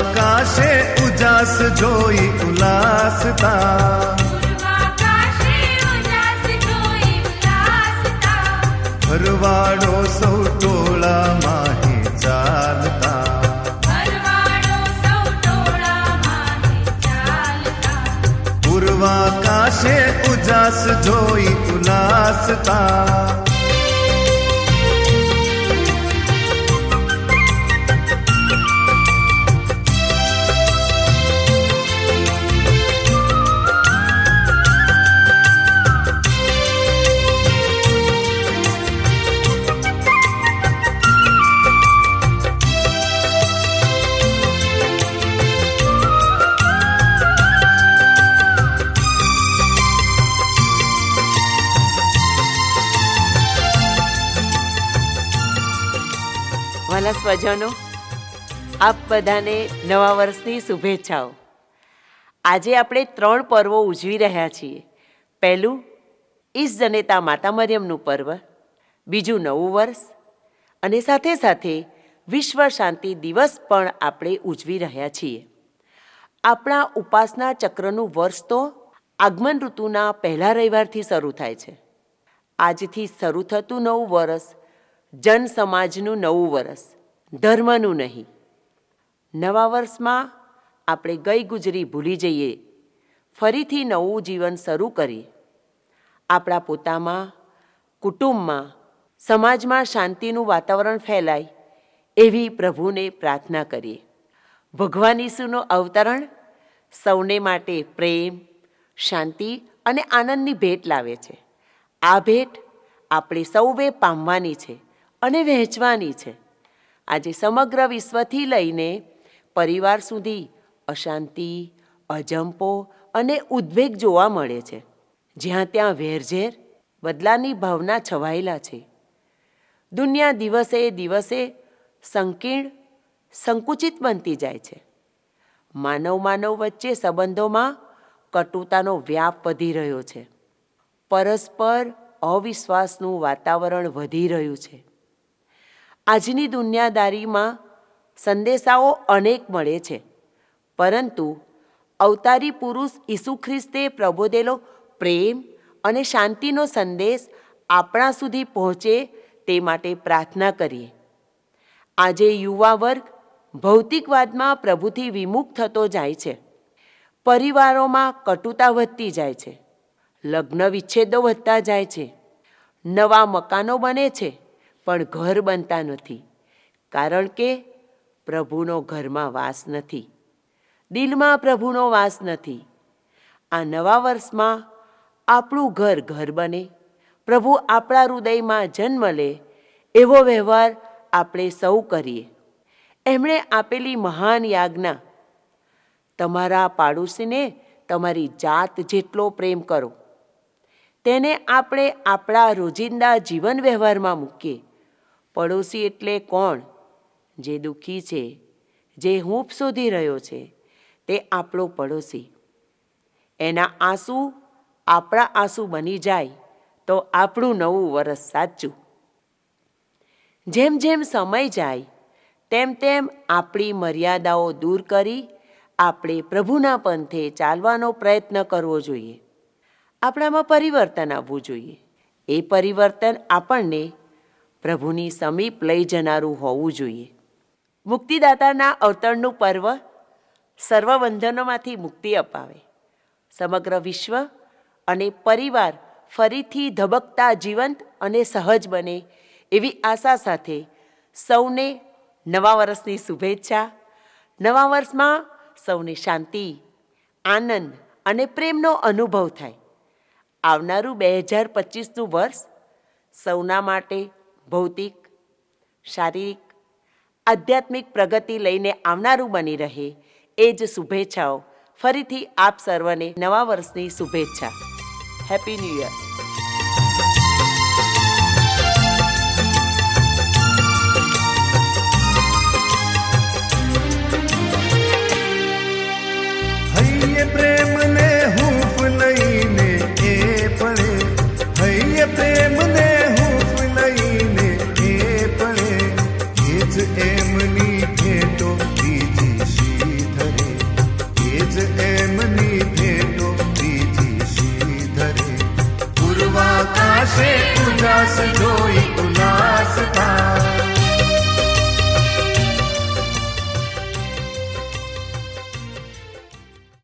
પૂર્વાકાશે ઉજાસ જોઈ ઉલ્લાસતા, ભરવાડો સૌ ટોળા માહે ચાલતા, પૂર્વાકાશે ઉજાસ જોઈ ઉલ્લાસતા. વાલા સ્વજનો, આપ બધાને નવા વર્ષની શુભેચ્છાઓ. આજે આપણે 3 પર્વો ઉજવી રહ્યા છીએ. પહેલું ઈસ જનેતા માતા મરિયમનું પર્વ, બીજું નવું વર્ષ, અને સાથે સાથે વિશ્વ શાંતિ દિવસ પણ આપણે ઉજવી રહ્યા છીએ. આપણા ઉપાસના ચક્રનું વર્ષ તો આગમન ઋતુના પહેલા રવિવારથી શરૂ થાય છે. આજથી શરૂ થતું નવું વર્ષ જન સમાજનું નવું વર્ષ, ધર્મનું નહીં. નવા વર્ષમાં આપણે ગઈ ગુજરી ભૂલી જઈએ, ફરીથી નવું જીવન શરૂ કરીએ. આપણા પોતામાં, કુટુંબમાં, સમાજમાં શાંતિનું વાતાવરણ ફેલાય એવી પ્રભુને પ્રાર્થના કરીએ. ભગવાન ઈસુનું અવતરણ સૌને માટે પ્રેમ, શાંતિ અને આનંદની ભેટ લાવે છે. આ ભેટ આપણે સૌએ પામવાની છે અને વહેંચવાની છે. આજે સમગ્ર વિશ્વથી લઈને પરિવાર સુધી અશાંતિ, અજંપો અને ઉદ્વેગ જોવા મળે છે. જ્યાં ત્યાં વેરઝેર, બદલાની ભાવના છવાયેલા છે. દુનિયા દિવસે દિવસે સંકીર્ણ, સંકુચિત બનતી જાય છે. માનવ વચ્ચે સંબંધોમાં કટુતાનો વ્યાપ વધી રહ્યો છે. પરસ્પર અવિશ્વાસનું વાતાવરણ વધી રહ્યું છે. આજની દુનિયાદારીમાં સંદેશાઓ અનેક મળે છે, પરંતુ અવતારી પુરુષ ઈસુ ખ્રિસ્તે પ્રબોધેલો પ્રેમ અને શાંતિનો સંદેશ આપણા સુધી પહોંચે તે માટે પ્રાર્થના કરીએ. આજે યુવા વર્ગ ભૌતિકવાદમાં પ્રભુથી વિમુખ થતો જાય છે. પરિવારોમાં કટુતા વધતી જાય છે. લગ્ન વિચ્છેદો વધતા જાય છે. નવા મકાનો બને છે, પણ ઘર બનતા નથી, કારણ કે પ્રભુનો ઘરમાં વાસ નથી, દિલમાં પ્રભુનો વાસ નથી. આ નવા વર્ષમાં આપણું ઘર બને, પ્રભુ આપણા હૃદયમાં જન્મ લે એવો વ્યવહાર આપણે સૌ કરીએ. એમણે આપેલી મહાન યાજ્ઞા, તમારા પાડોશીને તમારી જાત જેટલો પ્રેમ કરો, તેને આપણે આપણા રોજિંદા જીવન વ્યવહારમાં મૂકીએ. પડોશી એટલે કોણ? જે દુઃખી છે, જે હૂંફ શોધી રહ્યો છે, તે આપણો પડોશી. એના આંસુ આપણા આંસુ બની જાય તો આપણું નવું વરસ સાચું. જેમ જેમ સમય જાય તેમ તેમ આપણી મર્યાદાઓ દૂર કરી આપણે પ્રભુના પંથે ચાલવાનો પ્રયત્ન કરવો જોઈએ. આપણામાં પરિવર્તન આવવું જોઈએ. એ પરિવર્તન આપણને પ્રભુની સમીપ લઈ જનારું હોવું જોઈએ. મુક્તિદાતાના અવતરણનું પર્વ સર્વબંધનોમાંથી મુક્તિ અપાવે, સમગ્ર વિશ્વ અને પરિવાર ફરીથી ધબકતા જીવંત અને સહજ બને એવી આશા સાથે સૌને નવા વર્ષની શુભેચ્છા. નવા વર્ષમાં સૌને શાંતિ, આનંદ અને પ્રેમનો અનુભવ થાય. આવનારું 2025નું વર્ષ સૌના માટે ભૌતિક, શારીરિક, આધ્યાત્મિક પ્રગતિ લઈને આવનારું બની રહે એ જ શુભેચ્છાઓ. ફરીથી આપ સર્વને નવા વર્ષની શુભેચ્છા. Happy new year. પ્રેમને હૂંફ લઈને એ પડે, હૈયે પ્રેમને હૂંફ લઈને એ પડે, એ જ એમની ભેટો બીજી શી હશે ઉજાસ જોઈ ઉલ્લાસ થાય